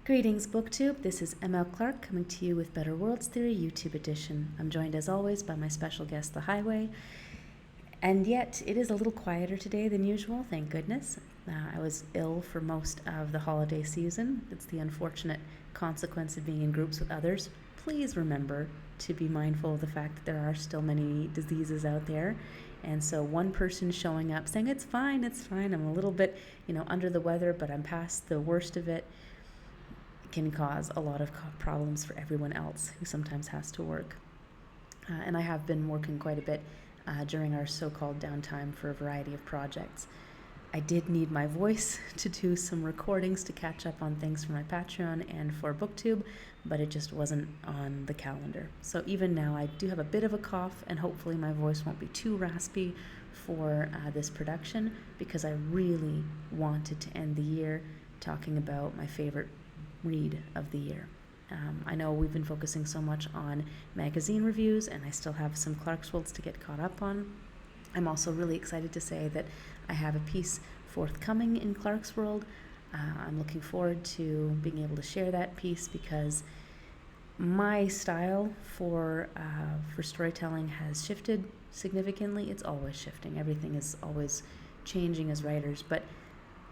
Greetings, BookTube. This is ML Clark coming to you with Better Worlds Theory YouTube edition. I'm joined as always by my special guest, The Highway. And yet, it is a little quieter today than usual, thank goodness. I was ill for most of the holiday season. It's the unfortunate consequence of being in groups with others. Please remember to be mindful of the fact that there are still many diseases out there. And so one person showing up saying, it's fine, I'm a little bit, under the weather, but I'm past the worst of it, can cause a lot of problems for everyone else who sometimes has to work. And I have been working quite a bit during our so-called downtime for a variety of projects. I did need my voice to do some recordings to catch up on things for my Patreon and for BookTube, but it just wasn't on the calendar. So even now I do have a bit of a cough, and hopefully my voice won't be too raspy for this production, because I really wanted to end the year talking about my favorite read of the year. I know we've been focusing so much on magazine reviews, and I still have some Clarkesworlds to get caught up on. I'm also really excited to say that I have a piece forthcoming in Clarkesworld. I'm looking forward to being able to share that piece, because my style for storytelling has shifted significantly. It's always shifting. Everything is always changing as writers, but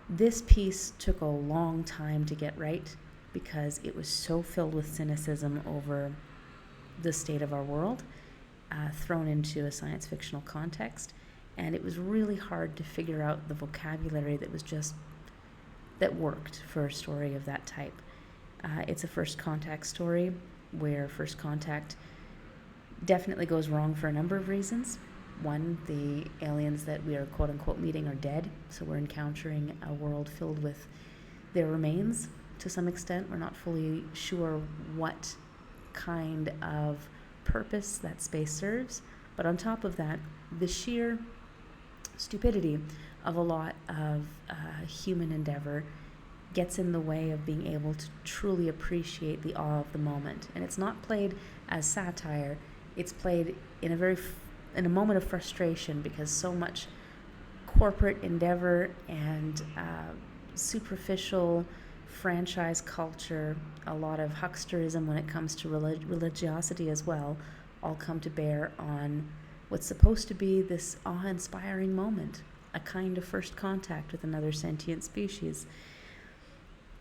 this piece took a long time to get right, because it was so filled with cynicism over the state of our world, thrown into a science fictional context. And it was really hard to figure out the vocabulary that worked for a story of that type. It's a first contact story, where first contact definitely goes wrong for a number of reasons. One, the aliens that we are quote unquote meeting are dead, so we're encountering a world filled with their remains. To some extent, we're not fully sure what kind of purpose that space serves. But on top of that, the sheer stupidity of a lot of human endeavor gets in the way of being able to truly appreciate the awe of the moment. And it's not played as satire. It's played in a moment of frustration, because so much corporate endeavor and superficial franchise culture, a lot of hucksterism when it comes to religiosity as well, all come to bear on what's supposed to be this awe-inspiring moment, a kind of first contact with another sentient species.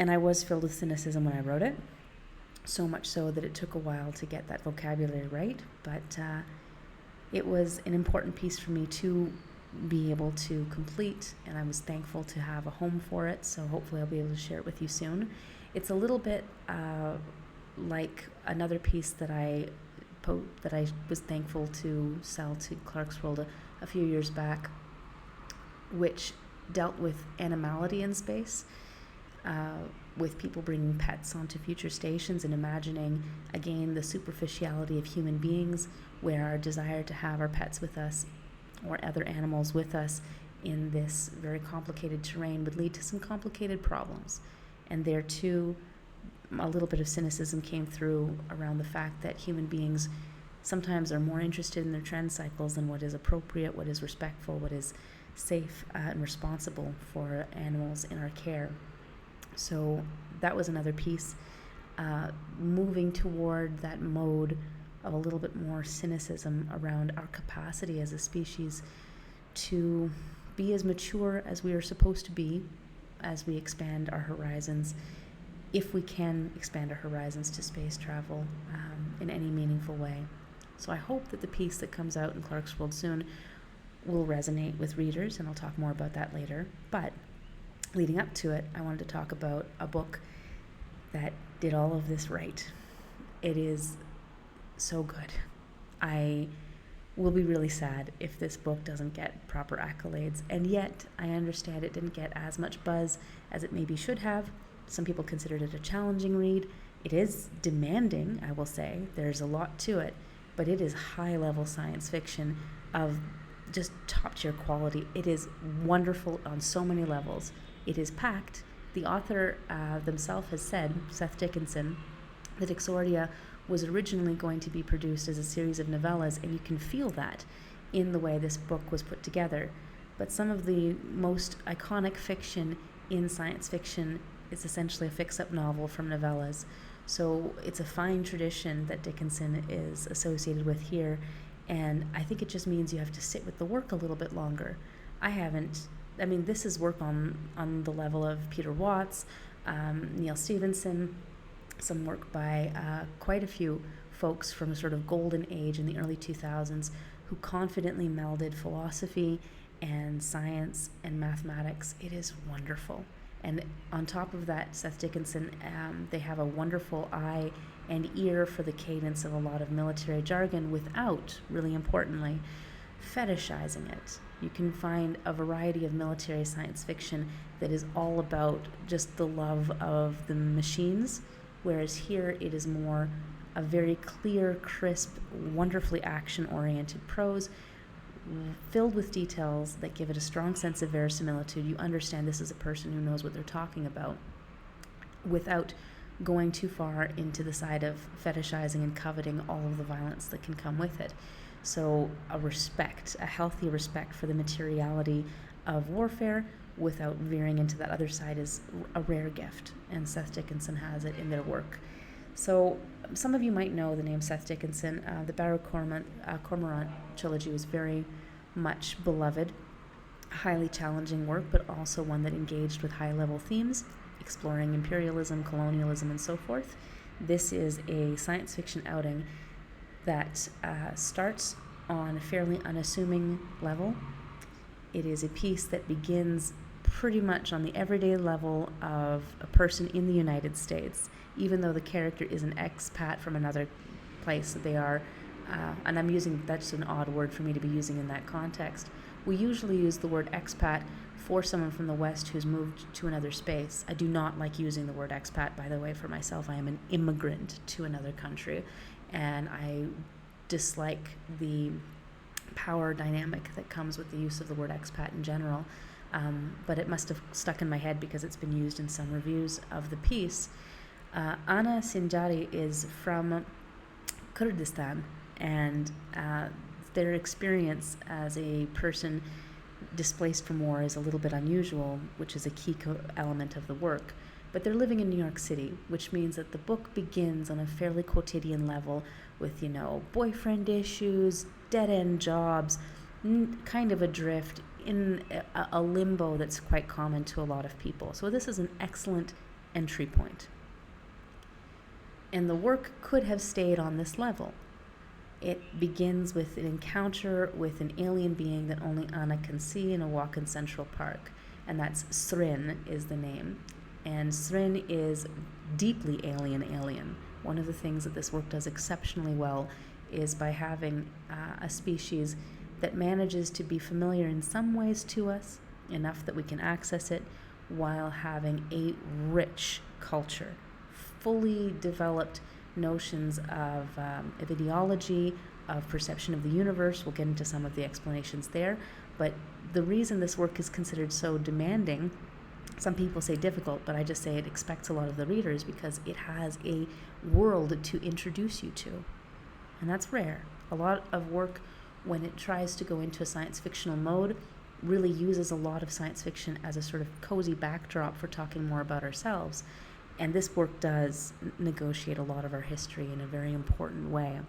And I was filled with cynicism when I wrote it, so much so that it took a while to get that vocabulary right, but it was an important piece for me to be able to complete, and I was thankful to have a home for it, so hopefully I'll be able to share it with you soon. It's a little bit like another piece that I was thankful to sell to Clarkesworld a few years back, which dealt with animality in space, with people bringing pets onto future stations and imagining, again, the superficiality of human beings, where our desire to have our pets with us or other animals with us in this very complicated terrain would lead to some complicated problems. And there too, a little bit of cynicism came through around the fact that human beings sometimes are more interested in their trend cycles than what is appropriate, what is respectful, what is safe and responsible for animals in our care. So that was another piece, moving toward that mode of a little bit more cynicism around our capacity as a species to be as mature as we are supposed to be as we expand our horizons, if we can expand our horizons to space travel in any meaningful way. So I hope that the piece that comes out in Clarkesworld soon will resonate with readers, and I'll talk more about that later. But leading up to it, I wanted to talk about a book that did all of this right. It is so good. I will be really sad if this book doesn't get proper accolades, and yet I understand it didn't get as much buzz as it maybe should have. Some people considered it a challenging read. It is demanding, I will say. There's a lot to it, but it is high-level science fiction of just top-tier quality. It is wonderful on so many levels. It is packed. The author themselves has said, Seth Dickinson, that Exordia was originally going to be produced as a series of novellas, and you can feel that in the way this book was put together. But some of the most iconic fiction in science fiction It's essentially a fix-up novel from novellas. So it's a fine tradition that Dickinson is associated with here, and I think it just means you have to sit with the work a little bit longer. This is work on the level of Peter Watts, Neil Stevenson, some work by quite a few folks from a sort of golden age in the early 2000s who confidently melded philosophy and science and mathematics. It is wonderful. And on top of that, Seth Dickinson, they have a wonderful eye and ear for the cadence of a lot of military jargon without, really importantly, fetishizing it. You can find a variety of military science fiction that is all about just the love of the machines, whereas here it is more a very clear, crisp, wonderfully action-oriented prose filled with details that give it a strong sense of verisimilitude. You understand this is a person who knows what they're talking about without going too far into the side of fetishizing and coveting all of the violence that can come with it. So a healthy respect for the materiality of warfare without veering into that other side is a rare gift, and Seth Dickinson has it in their work. So some of you might know the name Seth Dickinson. The Barrow Cormorant trilogy was very much beloved, highly challenging work, but also one that engaged with high-level themes, exploring imperialism, colonialism, and so forth. This is a science fiction outing that starts on a fairly unassuming level. It is a piece that begins pretty much on the everyday level of a person in the United States, even though the character is an expat from another place. They are, and that's an odd word for me to be using in that context. We usually use the word expat for someone from the West who's moved to another space. I do not like using the word expat, by the way, for myself. I am an immigrant to another country, and I dislike the power dynamic that comes with the use of the word expat in general. But it must have stuck in my head because it's been used in some reviews of the piece. Anna Sinjari is from Kurdistan, and their experience as a person displaced from war is a little bit unusual, which is a key element of the work. But they're living in New York City, which means that the book begins on a fairly quotidian level with, boyfriend issues, dead-end jobs, kind of adrift in a limbo that's quite common to a lot of people. So this is an excellent entry point. And the work could have stayed on this level. It begins with an encounter with an alien being that only Anna can see in a walk in Central Park, and that's Srin is the name. And Srin is deeply alien. One of the things that this work does exceptionally well is by having a species that manages to be familiar in some ways to us, enough that we can access it, while having a rich culture, fully developed notions of ideology, of perception of the universe. We'll get into some of the explanations there. But the reason this work is considered so demanding, some people say difficult, but I just say it expects a lot of the readers because it has a world to introduce you to. And that's rare. A lot of work, when it tries to go into a science fictional mode, really uses a lot of science fiction as a sort of cozy backdrop for talking more about ourselves. And this work does negotiate a lot of our history in a very important way.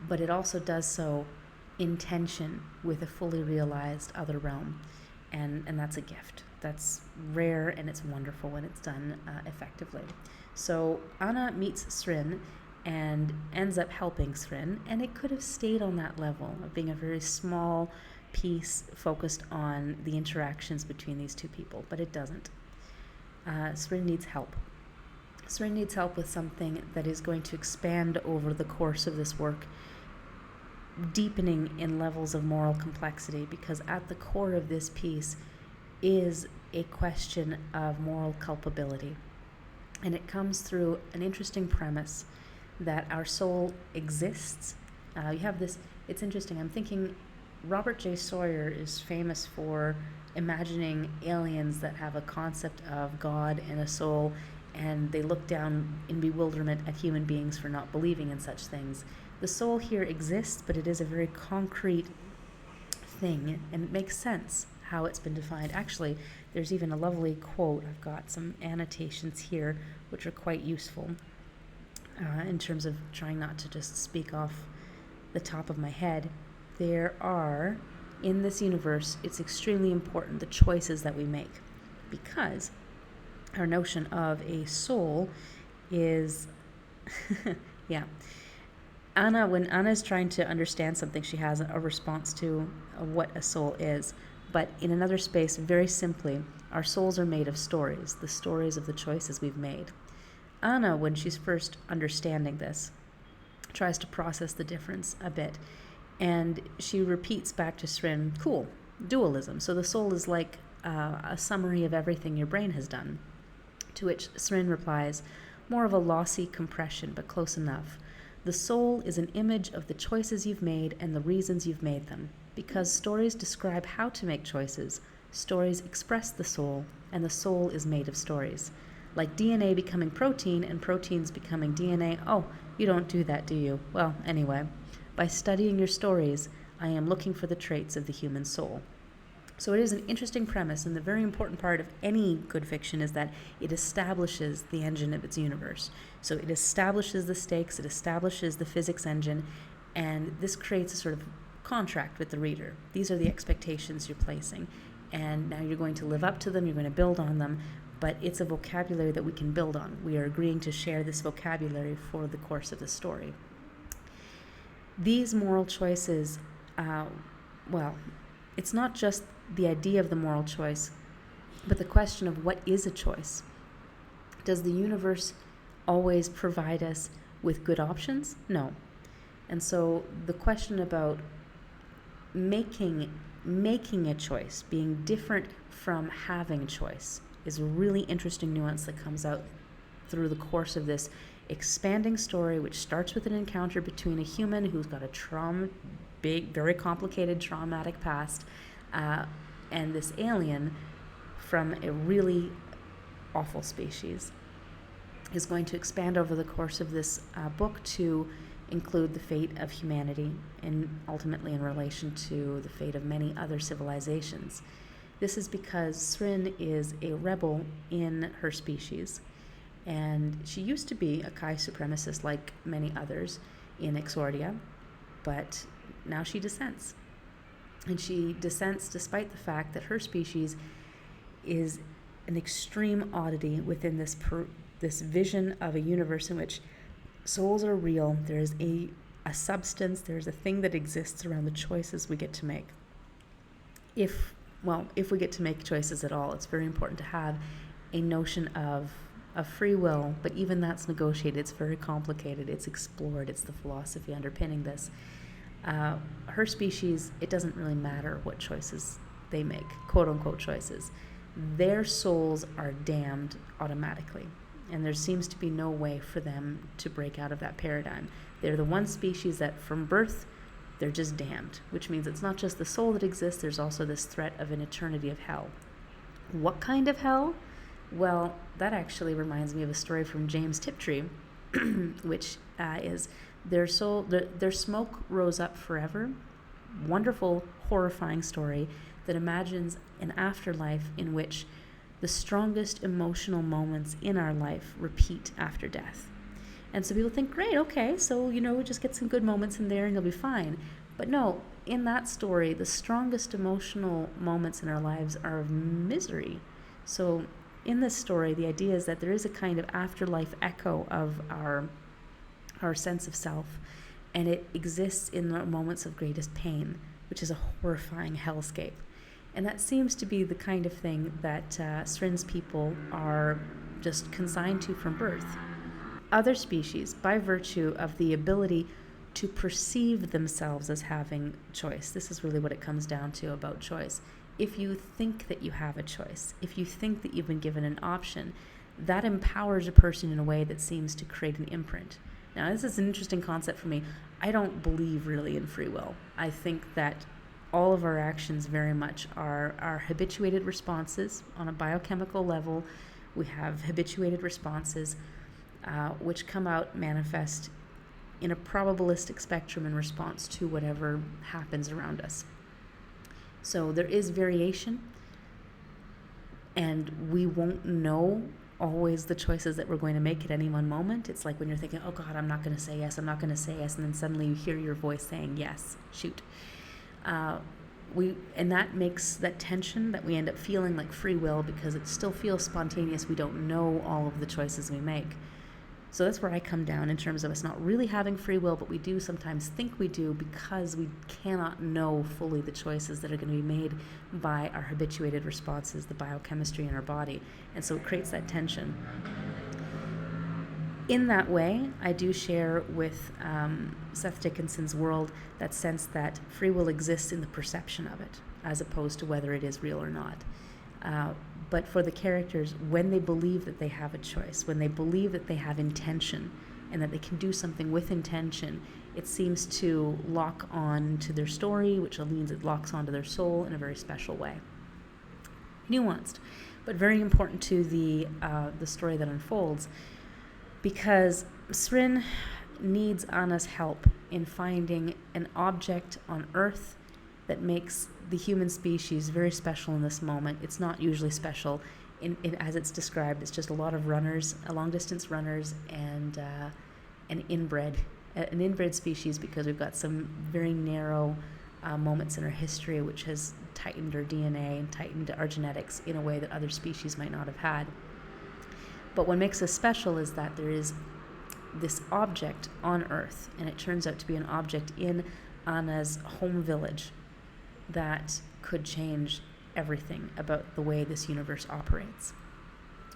But it also does so in tension with a fully realized other realm. And that's a gift. That's rare, and it's wonderful when it's done effectively. So Anna meets Srin and ends up helping Srin, and it could have stayed on that level of being a very small piece focused on the interactions between these two people, but it doesn't. Srin needs help. Srin needs help with something that is going to expand over the course of this work, deepening in levels of moral complexity, because at the core of this piece is a question of moral culpability. And it comes through an interesting premise that our soul exists. You have this, it's interesting, I'm thinking Robert J. Sawyer is famous for imagining aliens that have a concept of God and a soul, and they look down in bewilderment at human beings for not believing in such things. The soul here exists, but it is a very concrete thing, and it makes sense how it's been defined. Actually, there's even a lovely quote. I've got some annotations here which are quite useful in terms of trying not to just speak off the top of my head. There are, in this universe, it's extremely important the choices that we make, because our notion of a soul is, yeah. When Anna is trying to understand something, she has a response to what a soul is. But in another space, very simply, our souls are made of stories, the stories of the choices we've made. Anna, when she's first understanding this, tries to process the difference a bit. And she repeats back to Srin, cool, dualism. So the soul is like a summary of everything your brain has done. To which Srin replies, more of a lossy compression, but close enough. The soul is an image of the choices you've made and the reasons you've made them. Because stories describe how to make choices, stories express the soul, and the soul is made of stories. Like DNA becoming protein and proteins becoming DNA. Oh, you don't do that, do you? Well, anyway, by studying your stories, I am looking for the traits of the human soul. So it is an interesting premise, and the very important part of any good fiction is that it establishes the engine of its universe. So it establishes the stakes, it establishes the physics engine, and this creates a sort of contract with the reader. These are the expectations you're placing, and now you're going to live up to them, you're going to build on them, but it's a vocabulary that we can build on. We are agreeing to share this vocabulary for the course of the story. These moral choices, it's not just the idea of the moral choice, but the question of what is a choice. Does the universe always provide us with good options? No. And so the question about making a choice, being different from having choice, is a really interesting nuance that comes out through the course of this expanding story, which starts with an encounter between a human who's got a big, very complicated, traumatic past, and this alien from a really awful species, is going to expand over the course of this book to include the fate of humanity, and ultimately in relation to the fate of many other civilizations. This is because Srin is a rebel in her species, and she used to be a Kai supremacist like many others in Exordia, but now she dissents. And she dissents despite the fact that her species is an extreme oddity within this vision of a universe in which souls are real. There is a substance, there's a thing that exists around the choices we get to make. If we get to make choices at all, it's very important to have a notion of free will, but even that's negotiated. It's very complicated. It's explored. It's the philosophy underpinning this. Her species, it doesn't really matter what choices they make, quote-unquote choices. Their souls are damned automatically, and there seems to be no way for them to break out of that paradigm. They're the one species that from birth, they're just damned, which means it's not just the soul that exists, there's also this threat of an eternity of hell. What kind of hell? Well, that actually reminds me of a story from James Tiptree, which is their smoke rose up forever. Wonderful, horrifying story that imagines an afterlife in which the strongest emotional moments in our life repeat after death. And so people think, great, okay, so, just get some good moments in there and you'll be fine. But no, in that story, the strongest emotional moments in our lives are of misery. So in this story, the idea is that there is a kind of afterlife echo of our sense of self, and it exists in the moments of greatest pain, which is a horrifying hellscape. And that seems to be the kind of thing that Srin's people are just consigned to from birth. Other species, by virtue of the ability to perceive themselves as having choice, this is really what it comes down to about choice. If you think that you have a choice, if you think that you've been given an option, that empowers a person in a way that seems to create an imprint. Now, this is an interesting concept for me. I don't believe really in free will. I think that all of our actions very much are habituated responses on a biochemical level. We have habituated responses which come out manifest in a probabilistic spectrum in response to whatever happens around us. So there is variation, and we won't know always the choices that we're going to make at any one moment. It's like when you're thinking, oh God, I'm not going to say yes, I'm not going to say yes, and then suddenly you hear your voice saying yes, shoot. And that makes that tension that we end up feeling like free will, because it still feels spontaneous. We don't know all of the choices we make. So that's where I come down in terms of us not really having free will, but we do sometimes think we do, because we cannot know fully the choices that are going to be made by our habituated responses, the biochemistry in our body. And so it creates that tension. In that way, I do share with Seth Dickinson's world that sense that free will exists in the perception of it, as opposed to whether it is real or not. But for the characters, when they believe that they have a choice, when they believe that they have intention and that they can do something with intention, it seems to lock on to their story, which means it locks onto their soul in a very special way. Nuanced, but very important to the story that unfolds, because Srin needs Anna's help in finding an object on Earth that makes the human species very special in this moment. It's not usually special as it's described. It's just a lot of runners, long-distance runners, and an inbred species, because we've got some very narrow moments in our history which has tightened our DNA and tightened our genetics in a way that other species might not have had. But what makes us special is that there is this object on Earth, and it turns out to be an object in Anna's home village that could change everything about the way this universe operates.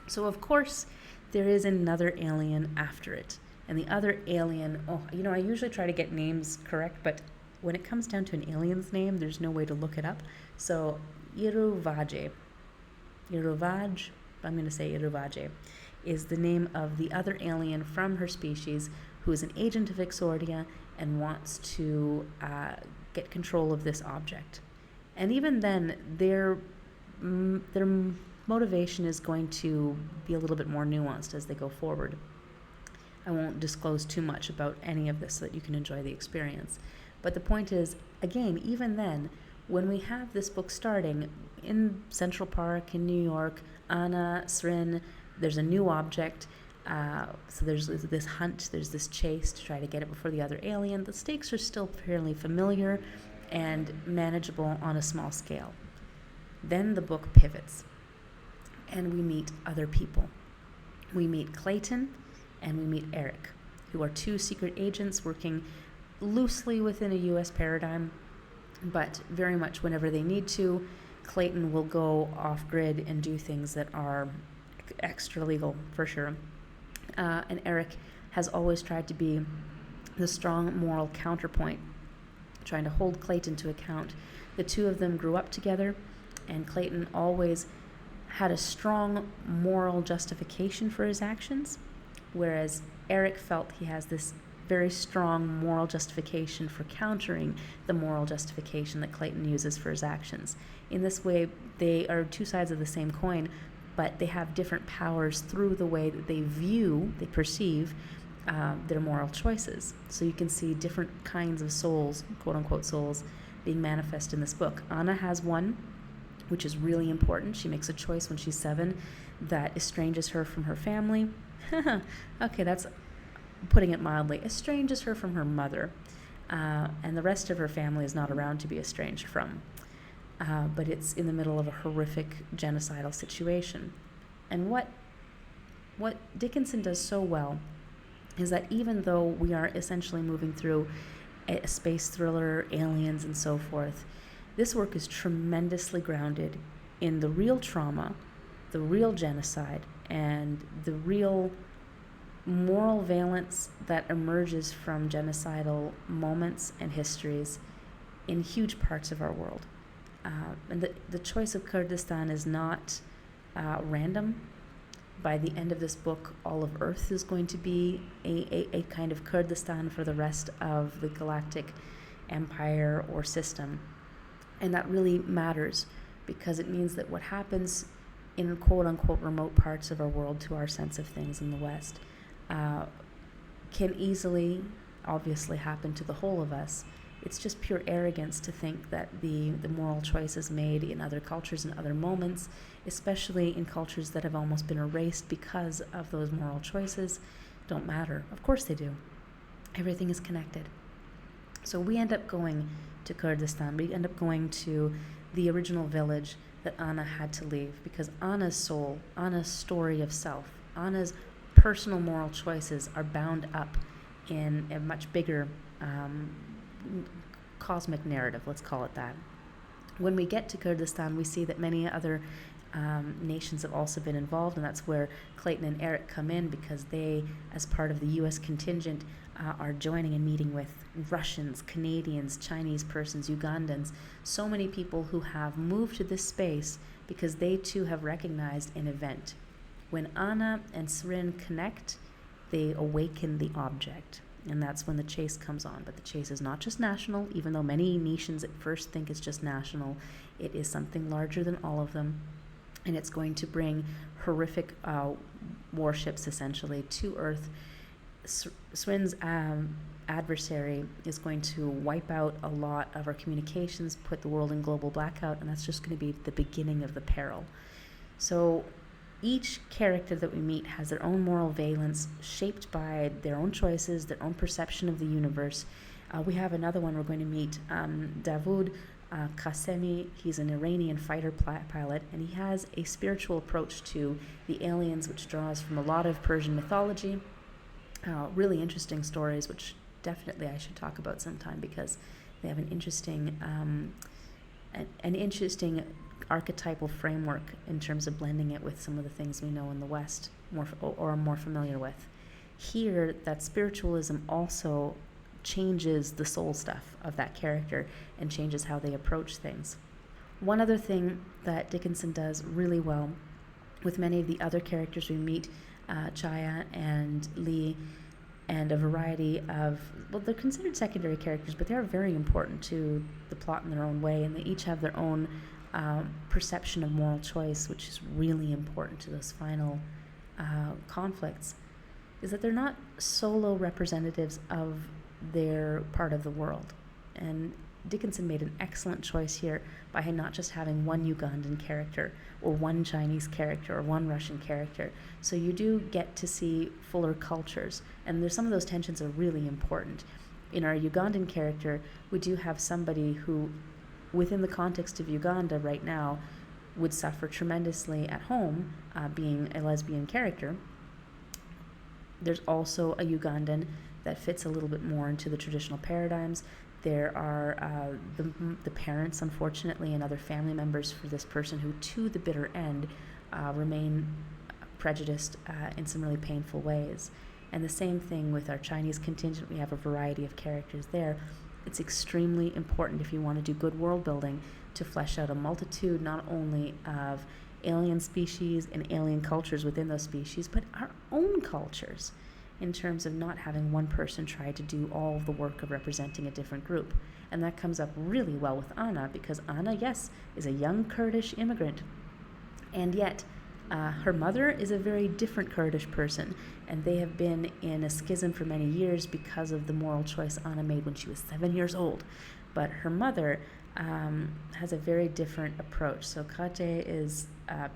So of course there is another alien after it, and the other alien, I usually try to get names correct, but when it comes down to an alien's name, there's no way to look it up. So Iruvaje, I'm going to say Iruvaje, is the name of the other alien from her species who is an agent of Exordia and wants to get control of this object. And even then, their motivation is going to be a little bit more nuanced as they go forward. I won't disclose too much about any of this so that you can enjoy the experience. But the point is, again, even then, when we have this book starting in Central Park in New York, Anna, Srin, there's a new object, so there's this hunt, there's this chase to try to get it before the other alien. The stakes are still fairly familiar and manageable on a small scale. Then the book pivots, and we meet other people. We meet Clayton, and we meet Eric, who are two secret agents working loosely within a U.S. paradigm, but very much whenever they need to, Clayton will go off-grid and do things that are extra legal, for sure. And Eric has always tried to be the strong moral counterpoint, trying to hold Clayton to account. The two of them grew up together, and Clayton always had a strong moral justification for his actions, whereas Eric felt he has this very strong moral justification for countering the moral justification that Clayton uses for his actions. In this way, they are two sides of the same coin, but they have different powers through the way that they perceive their moral choices. So you can see different kinds of souls, quote-unquote souls, being manifest in this book. Anna has one, which is really important. She makes a choice when she's 7 that estranges her from her family. Okay, that's putting it mildly. Estranges her from her mother. And the rest of her family is not around to be estranged from. But it's in the middle of a horrific genocidal situation. And what Dickinson does so well is that even though we are essentially moving through a space thriller, aliens, and so forth, this work is tremendously grounded in the real trauma, the real genocide, and the real moral valence that emerges from genocidal moments and histories in huge parts of our world. And the choice of Kurdistan is not random. By the end of this book, all of Earth is going to be a kind of Kurdistan for the rest of the galactic empire or system. And that really matters, because it means that what happens in quote-unquote remote parts of our world to our sense of things in the West can easily, obviously, happen to the whole of us, It's just pure arrogance to think that the moral choices made in other cultures and other moments, especially in cultures that have almost been erased because of those moral choices, don't matter. Of course they do. Everything is connected. So we end up going to Kurdistan. We end up going to the original village that Anna had to leave, because Anna's soul, Anna's story of self, Anna's personal moral choices are bound up in a much bigger cosmic narrative, let's call it that. When we get to Kurdistan, we see that many other nations have also been involved, and that's where Clayton and Eric come in, because they, as part of the U.S. contingent, are joining and meeting with Russians, Canadians, Chinese persons, Ugandans, so many people who have moved to this space because they too have recognized an event. When Anna and Srin connect, they awaken the object, and that's when the chase comes on. But the chase is not just national, even though many nations at first think it's just national. It is something larger than all of them, and it's going to bring horrific warships, essentially, to Earth. Srin's adversary is going to wipe out a lot of our communications, put the world in global blackout, and that's just going to be the beginning of the peril. So each character that we meet has their own moral valence, shaped by their own choices, their own perception of the universe. We have another one we're going to meet, Davoud Qasemi. He's an Iranian fighter pilot, and he has a spiritual approach to the aliens, which draws from a lot of Persian mythology. Really interesting stories, which definitely I should talk about sometime, because they have an interesting archetypal framework in terms of blending it with some of the things we know in the West or are more familiar with. Here, that spiritualism also changes the soul stuff of that character and changes how they approach things. One other thing that Dickinson does really well with many of the other characters we meet, Chaya and Lee, and a variety of, well, they're considered secondary characters, but they are very important to the plot in their own way, and they each have their own perception of moral choice, which is really important to those final conflicts, is that they're not solo representatives of their part of the world. And Dickinson made an excellent choice here by not just having one Ugandan character or one Chinese character or one Russian character. So you do get to see fuller cultures, and there's some of those tensions are really important. In our Ugandan character, we do have somebody who, within the context of Uganda right now, would suffer tremendously at home, being a lesbian character. There's also a Ugandan that fits a little bit more into the traditional paradigms. There are the parents, unfortunately, and other family members for this person who, to the bitter end, remain prejudiced in some really painful ways. And the same thing with our Chinese contingent. We have a variety of characters there. It's extremely important, if you want to do good world building, to flesh out a multitude not only of alien species and alien cultures within those species, but our own cultures, in terms of not having one person try to do all of the work of representing a different group. And that comes up really well with Anna, because Anna, yes, is a young Kurdish immigrant, and yet her mother is a very different Kurdish person, and they have been in a schism for many years because of the moral choice Anna made when she was 7 years old. But her mother has a very different approach. So Kate is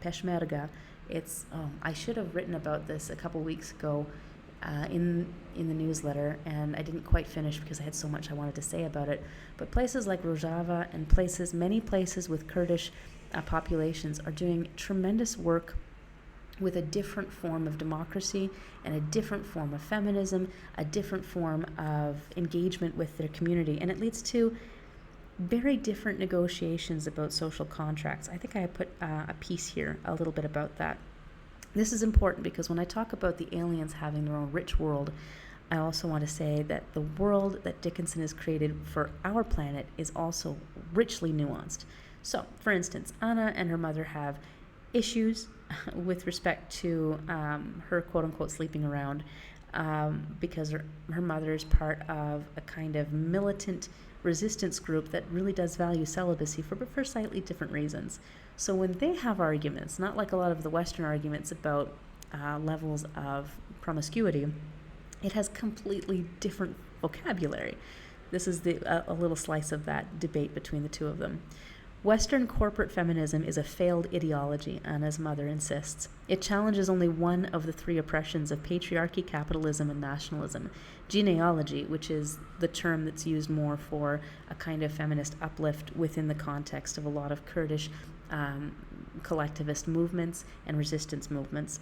Peshmerga. It's I should have written about this a couple weeks ago in the newsletter, and I didn't quite finish because I had so much I wanted to say about it. But places like Rojava and many places with Kurdish populations are doing tremendous work with a different form of democracy and a different form of feminism, a different form of engagement with their community, and it leads to very different negotiations about social contracts. I think I put a piece here a little bit about that. This is important because when I talk about the aliens having their own rich world, I also want to say that the world that Dickinson has created for our planet is also richly nuanced. So, for instance, Anna and her mother have issues with respect to her quote-unquote sleeping around because her mother is part of a kind of militant resistance group that really does value celibacy for slightly different reasons. So when they have arguments, not like a lot of the Western arguments about levels of promiscuity, it has completely different vocabulary. This is a little slice of that debate between the two of them. Western corporate feminism is a failed ideology, Anna's mother insists. It challenges only one of the three oppressions of patriarchy, capitalism, and nationalism. Genealogy, which is the term that's used more for a kind of feminist uplift within the context of a lot of Kurdish collectivist movements and resistance movements,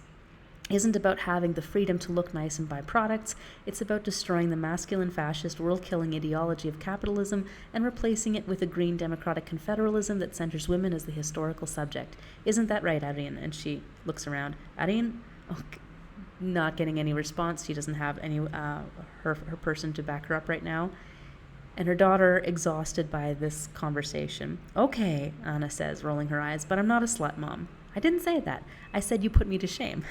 isn't about having the freedom to look nice and buy products. It's about destroying the masculine fascist world-killing ideology of capitalism and replacing it with a green democratic confederalism that centers women as the historical subject. Isn't that right, Arine? And she looks around. Arine? Okay. Not getting any response. She doesn't have any her person to back her up right now. And her daughter, exhausted by this conversation. Okay, Anna says, rolling her eyes, but I'm not a slut, Mom. I didn't say that. I said you put me to shame.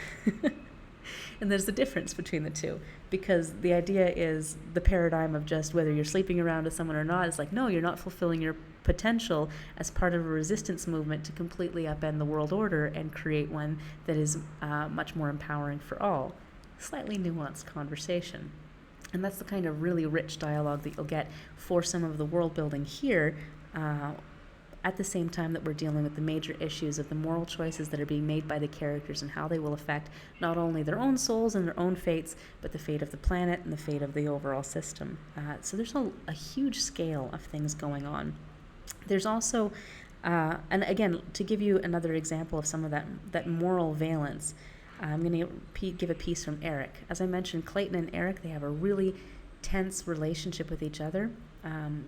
And there's a difference between the two, because the idea is the paradigm of just whether you're sleeping around with someone or not is like, no, you're not fulfilling your potential as part of a resistance movement to completely upend the world order and create one that is much more empowering for all. Slightly nuanced conversation. And that's the kind of really rich dialogue that you'll get for some of the world building here, at the same time that we're dealing with the major issues of the moral choices that are being made by the characters and how they will affect not only their own souls and their own fates, but the fate of the planet and the fate of the overall system. So there's a huge scale of things going on. There's also, and again, to give you another example of some of that moral valence, I'm going to give a piece from Eric. As I mentioned, Clayton and Eric, they have a really tense relationship with each other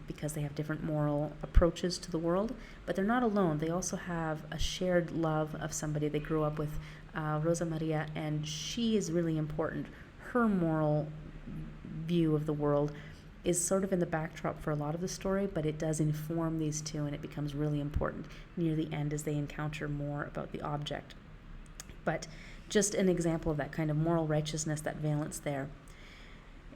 because they have different moral approaches to the world, but they're not alone. They also have a shared love of somebody they grew up with, Rosa Maria, and she is really important. Her moral view of the world is sort of in the backdrop for a lot of the story, but it does inform these two, and it becomes really important near the end as they encounter more about the object. But just an example of that kind of moral righteousness, that valence there.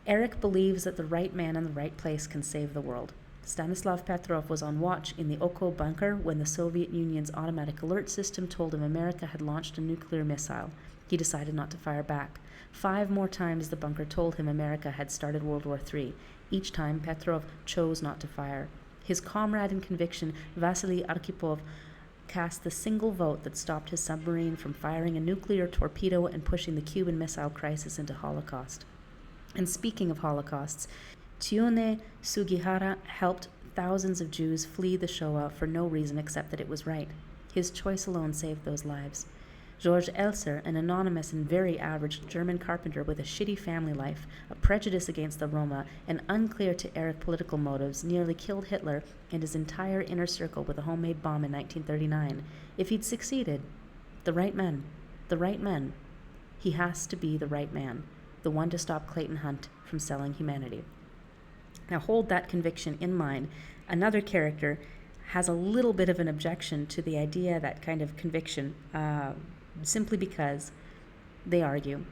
Eric believes that the right man in the right place can save the world. Stanislav Petrov was on watch in the Oko bunker when the Soviet Union's automatic alert system told him America had launched a nuclear missile. He decided not to fire back. 5 more times the bunker told him America had started World War III. Each time Petrov chose not to fire. His comrade in conviction, Vasily Arkhipov, cast the single vote that stopped his submarine from firing a nuclear torpedo and pushing the Cuban Missile Crisis into Holocaust. And speaking of Holocausts, Tsuyoune Sugihara helped thousands of Jews flee the Shoah for no reason except that it was right. His choice alone saved those lives. George Elser, an anonymous and very average German carpenter with a shitty family life, a prejudice against the Roma, and unclear to Eric political motives, nearly killed Hitler and his entire inner circle with a homemade bomb in 1939. If he'd succeeded, the right men, he has to be the right man, the one to stop Clayton Hunt from selling humanity. Now hold that conviction in mind. Another character has a little bit of an objection to the idea, that kind of conviction, simply because they argue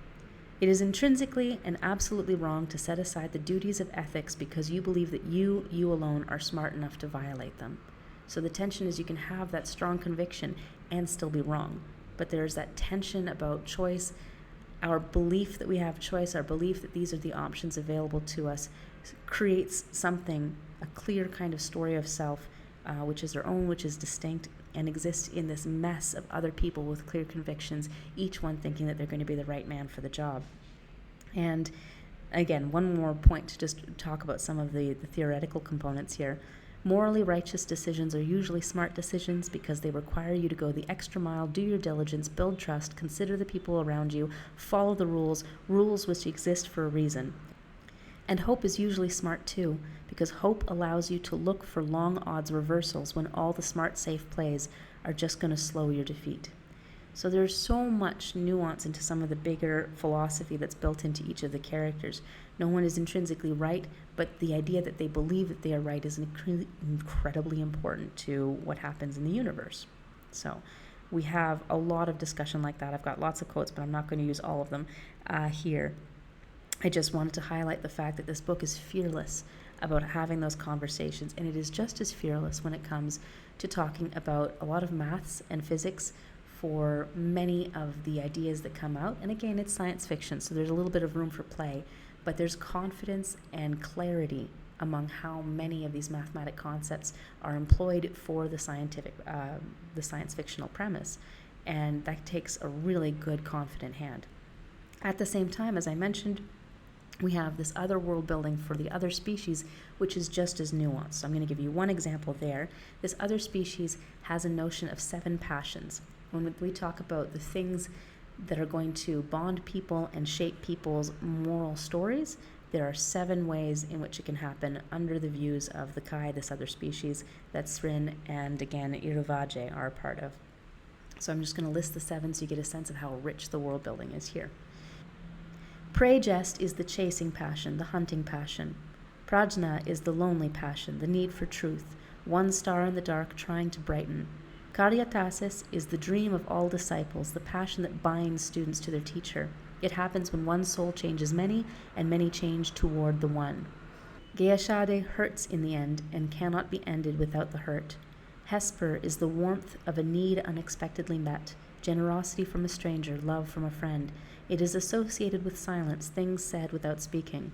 it is intrinsically and absolutely wrong to set aside the duties of ethics because you believe that you alone are smart enough to violate them. So the tension is you can have that strong conviction and still be wrong. But there's that tension about choice, our belief that we have choice, our belief that these are the options available to us, creates something, a clear kind of story of self, which is their own, which is distinct, and exists in this mess of other people with clear convictions, each one thinking that they're going to be the right man for the job. And again, one more point to just talk about some of the theoretical components here. Morally righteous decisions are usually smart decisions because they require you to go the extra mile, do your diligence, build trust, consider the people around you, follow the rules which exist for a reason. And hope is usually smart too, because hope allows you to look for long odds reversals when all the smart, safe plays are just going to slow your defeat. So there's so much nuance into some of the bigger philosophy that's built into each of the characters. No one is intrinsically right, but the idea that they believe that they are right is incredibly important to what happens in the universe. So we have a lot of discussion like that. I've got lots of quotes, but I'm not going to use all of them here. I just wanted to highlight the fact that this book is fearless about having those conversations, and it is just as fearless when it comes to talking about a lot of maths and physics for many of the ideas that come out. And again, it's science fiction, so there's a little bit of room for play, but there's confidence and clarity among how many of these mathematic concepts are employed for the science fictional premise. And that takes a really good, confident hand. At the same time, as I mentioned, we have this other world building for the other species, which is just as nuanced. So I'm going to give you one example there. This other species has a notion of 7 passions. When we talk about the things that are going to bond people and shape people's moral stories, there are 7 ways in which it can happen under the views of the Kai, this other species that Srin and, again, Iruvaje are a part of. So I'm just going to list the 7 so you get a sense of how rich the world building is here. Prey jest is the chasing passion, the hunting passion. Prajna is the lonely passion, the need for truth, one star in the dark trying to brighten. Karyatasis is the dream of all disciples, the passion that binds students to their teacher. It happens when one soul changes many, and many change toward the one. Gayashade hurts in the end, and cannot be ended without the hurt. Hesper is the warmth of a need unexpectedly met, generosity from a stranger, love from a friend. It is associated with silence, things said without speaking.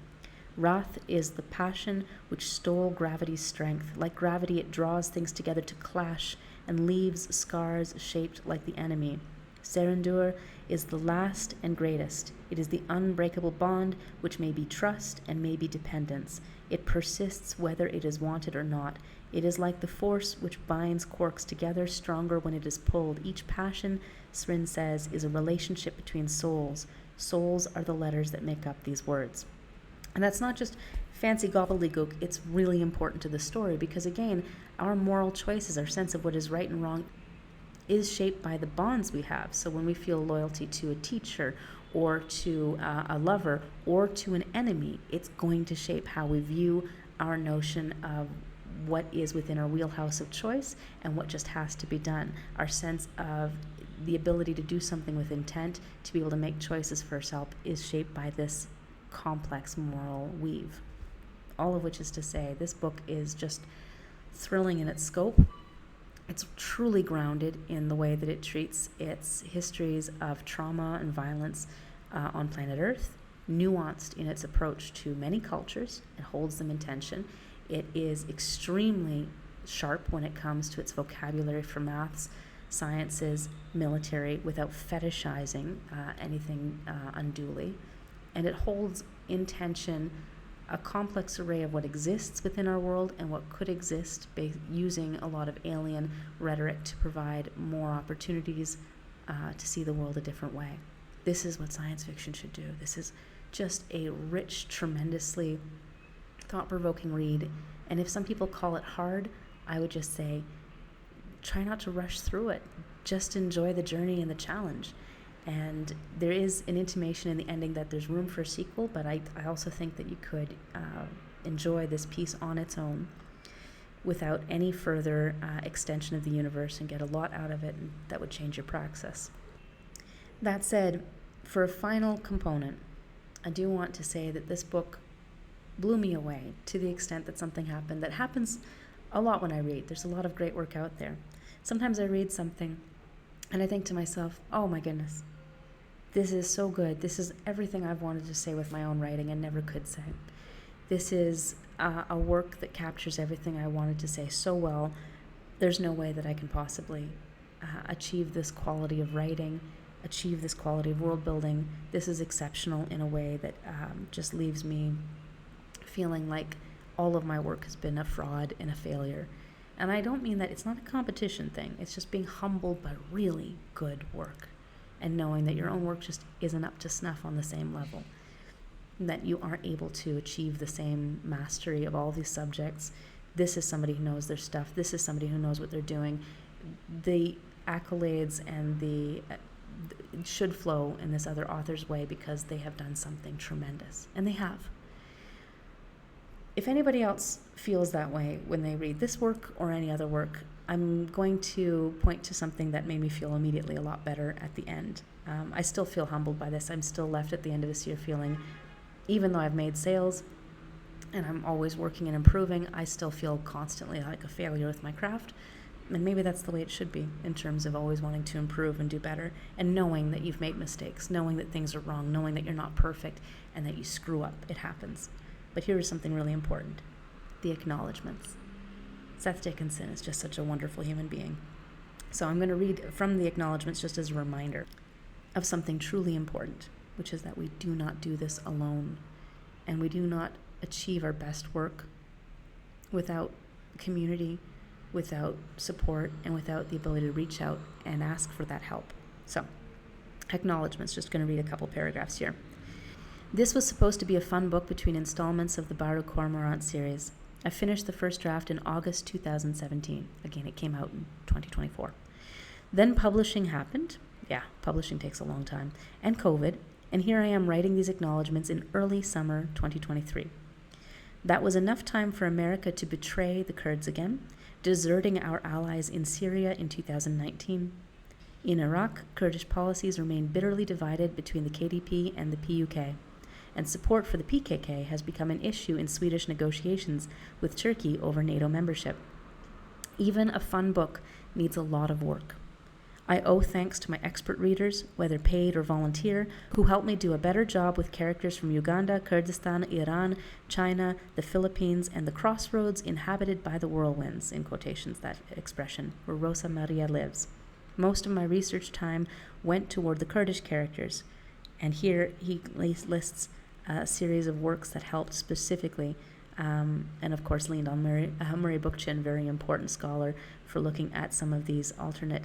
Wrath is the passion which stole gravity's strength. Like gravity, it draws things together to clash and leaves scars shaped like the enemy. Serendur is the last and greatest. It is the unbreakable bond which may be trust and may be dependence. It persists whether it is wanted or not. It is like the force which binds corks together, stronger when it is pulled. Each passion, Srin says, is a relationship between souls. Souls are the letters that make up these words. And that's not just fancy gobbledygook, it's really important to the story because, again, our moral choices, our sense of what is right and wrong, is shaped by the bonds we have. So when we feel loyalty to a teacher or to a lover or to an enemy, it's going to shape how we view our notion of what is within our wheelhouse of choice and what just has to be done. Our sense of the ability to do something with intent, to be able to make choices for ourselves, is shaped by this complex moral weave. All of which is to say, this book is just thrilling in its scope. It's truly grounded in the way that it treats its histories of trauma and violence on planet Earth, nuanced in its approach to many cultures. It holds them in tension. It is extremely sharp when it comes to its vocabulary for maths, sciences, military, without fetishizing anything unduly. And it holds in tension a complex array of what exists within our world and what could exist using a lot of alien rhetoric to provide more opportunities to see the world a different way. This is what science fiction should do. This is just a rich, tremendously thought-provoking read. And if some people call it hard, I would just say, try not to rush through it. Just enjoy the journey and the challenge. And there is an intimation in the ending that there's room for a sequel, but I also think that you could enjoy this piece on its own without any further extension of the universe and get a lot out of it, and that would change your praxis. That said, for a final component, I do want to say that this book blew me away to the extent that something happened that happens a lot when I read. There's a lot of great work out there. Sometimes I read something and I think to myself, oh my goodness, this is so good. This is everything I've wanted to say with my own writing and never could say. This is a work that captures everything I wanted to say so well. There's no way that I can possibly achieve this quality of writing, achieve this quality of world building. This is exceptional in a way that just leaves me feeling like all of my work has been a fraud and a failure. And I don't mean that. It's not a competition thing. It's just being humbled by really good work and knowing that your own work just isn't up to snuff on the same level, that you aren't able to achieve the same mastery of all these subjects. This is somebody who knows their stuff. This is somebody who knows what they're doing. The accolades and the should flow in this other author's way because they have done something tremendous, and they have. If anybody else feels that way when they read this work or any other work, I'm going to point to something that made me feel immediately a lot better at the end. I still feel humbled by this. I'm still left at the end of this year feeling, even though I've made sales and I'm always working and improving, I still feel constantly like a failure with my craft. And maybe that's the way it should be in terms of always wanting to improve and do better, and knowing that you've made mistakes, knowing that things are wrong, knowing that you're not perfect and that you screw up. It happens. But here is something really important. the acknowledgements. Seth Dickinson is just such a wonderful human being. So I'm going to read from the acknowledgements just as a reminder of something truly important, which is that we do not do this alone, and we do not achieve our best work without community, without support, and without the ability to reach out and ask for that help. So, acknowledgements, just going to read a couple paragraphs here. This was supposed to be a fun book between installments of the Baru Cormorant series. I finished the first draft in August 2017. Again, it came out in 2024. Then publishing happened. Yeah, publishing takes a long time. And COVID. And here I am writing these acknowledgements in early summer 2023. That was enough time for America to betray the Kurds again, deserting our allies in Syria in 2019. In Iraq, Kurdish policies remain bitterly divided between the KDP and the PUK, and support for the PKK has become an issue in Swedish negotiations with Turkey over NATO membership. Even a fun book needs a lot of work. I owe thanks to my expert readers, whether paid or volunteer, who helped me do a better job with characters from Uganda, Kurdistan, Iran, China, the Philippines, and the crossroads inhabited by the whirlwinds, in quotations, that expression, where Rosa Maria lives. Most of my research time went toward the Kurdish characters, and here he lists a series of works that helped specifically, and of course leaned on Murray Bookchin, very important scholar, for looking at some of these alternate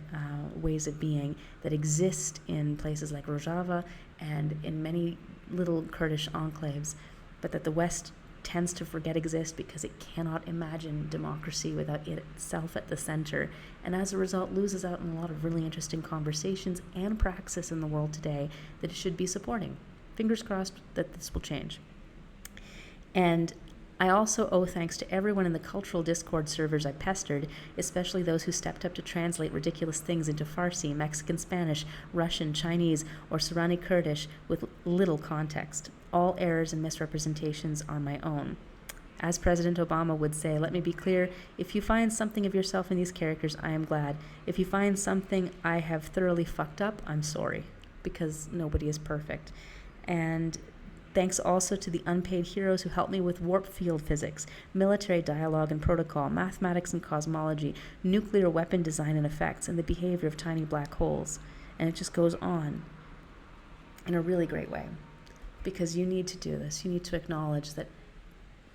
ways of being that exist in places like Rojava and in many little Kurdish enclaves, but that the West tends to forget exist because it cannot imagine democracy without itself at the center, and as a result loses out on a lot of really interesting conversations and praxis in the world today that it should be supporting. Fingers crossed that this will change. And I also owe thanks to everyone in the cultural Discord servers I pestered, especially those who stepped up to translate ridiculous things into Farsi, Mexican Spanish, Russian, Chinese, or Sorani Kurdish with little context. All errors and misrepresentations are my own. As President Obama would say, let me be clear, if you find something of yourself in these characters, I am glad. If you find something I have thoroughly fucked up, I'm sorry, because nobody is perfect. And thanks also to the unpaid heroes who helped me with warp field physics, military dialogue and protocol, mathematics and cosmology, nuclear weapon design and effects, and the behavior of tiny black holes. And it just goes on in a really great way. Because you need to do this. You need to acknowledge that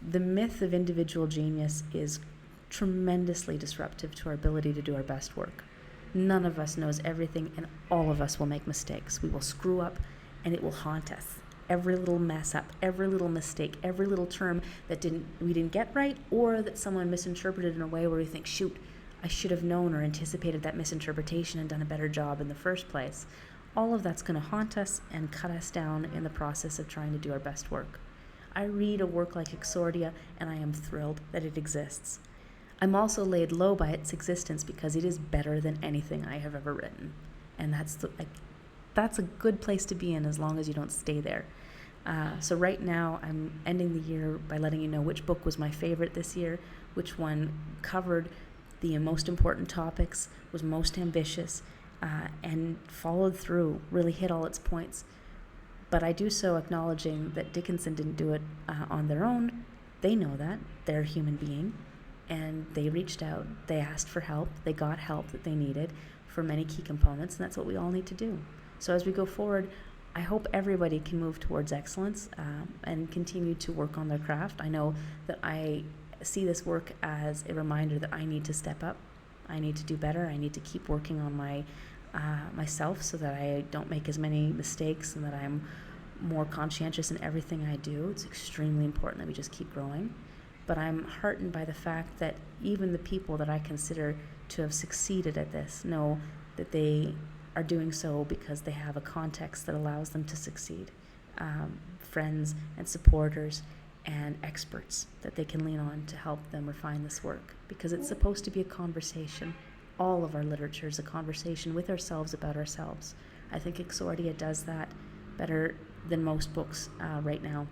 the myth of individual genius is tremendously disruptive to our ability to do our best work. None of us knows everything, and all of us will make mistakes. We will screw up, and it will haunt us. Every little mess up, every little mistake, every little term that we didn't get right, or that someone misinterpreted in a way where we think, shoot, I should have known or anticipated that misinterpretation and done a better job in the first place. All of that's going to haunt us and cut us down in the process of trying to do our best work. I read a work like Exordia, and I am thrilled that it exists. I'm also laid low by its existence because it is better than anything I have ever written. And that's a good place to be in as long as you don't stay there. So right now I'm ending the year by letting you know which book was my favorite this year, which one covered the most important topics, was most ambitious, and followed through, really hit all its points. But I do so acknowledging that Dickinson didn't do it on their own. They know that. They're a human being, and they reached out. They asked for help. They got help that they needed for many key components, and that's what we all need to do. So as we go forward, I hope everybody can move towards excellence and continue to work on their craft. I know that I see this work as a reminder that I need to step up. I need to do better. I need to keep working on myself so that I don't make as many mistakes and that I'm more conscientious in everything I do. It's extremely important that we just keep growing. But I'm heartened by the fact that even the people that I consider to have succeeded at this know that they are doing so because they have a context that allows them to succeed. Friends and supporters and experts that they can lean on to help them refine this work, because it's supposed to be a conversation. All of our literature is a conversation with ourselves about ourselves. I think Exordia does that better than most books right now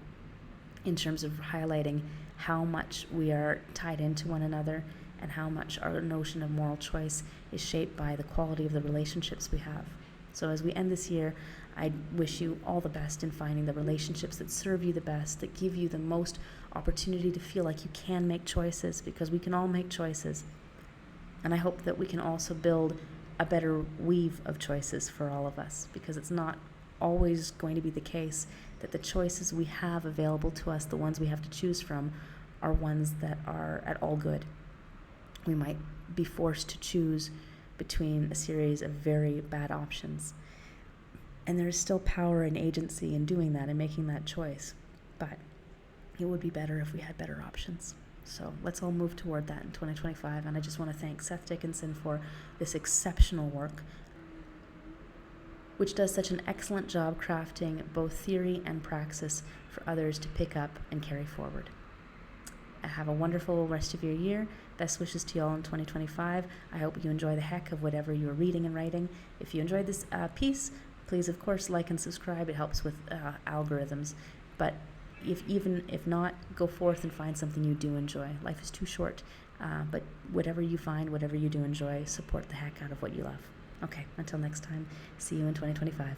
in terms of highlighting how much we are tied into one another and how much our notion of moral choice is shaped by the quality of the relationships we have. So as we end this year, I wish you all the best in finding the relationships that serve you the best, that give you the most opportunity to feel like you can make choices, because we can all make choices. And I hope that we can also build a better weave of choices for all of us, because it's not always going to be the case that the choices we have available to us, the ones we have to choose from, are ones that are at all good. We might be forced to choose between a series of very bad options. And there is still power and agency in doing that and making that choice. But it would be better if we had better options. So let's all move toward that in 2025. And I just want to thank Seth Dickinson for this exceptional work, which does such an excellent job crafting both theory and praxis for others to pick up and carry forward. Have a wonderful rest of your year. Best wishes to you all in 2025. I hope you enjoy the heck of whatever you're reading and writing. If you enjoyed this piece, please, of course, like and subscribe. It helps with algorithms. But if not, go forth and find something you do enjoy. Life is too short. But whatever you find, whatever you do enjoy, support the heck out of what you love. Okay, until next time, see you in 2025.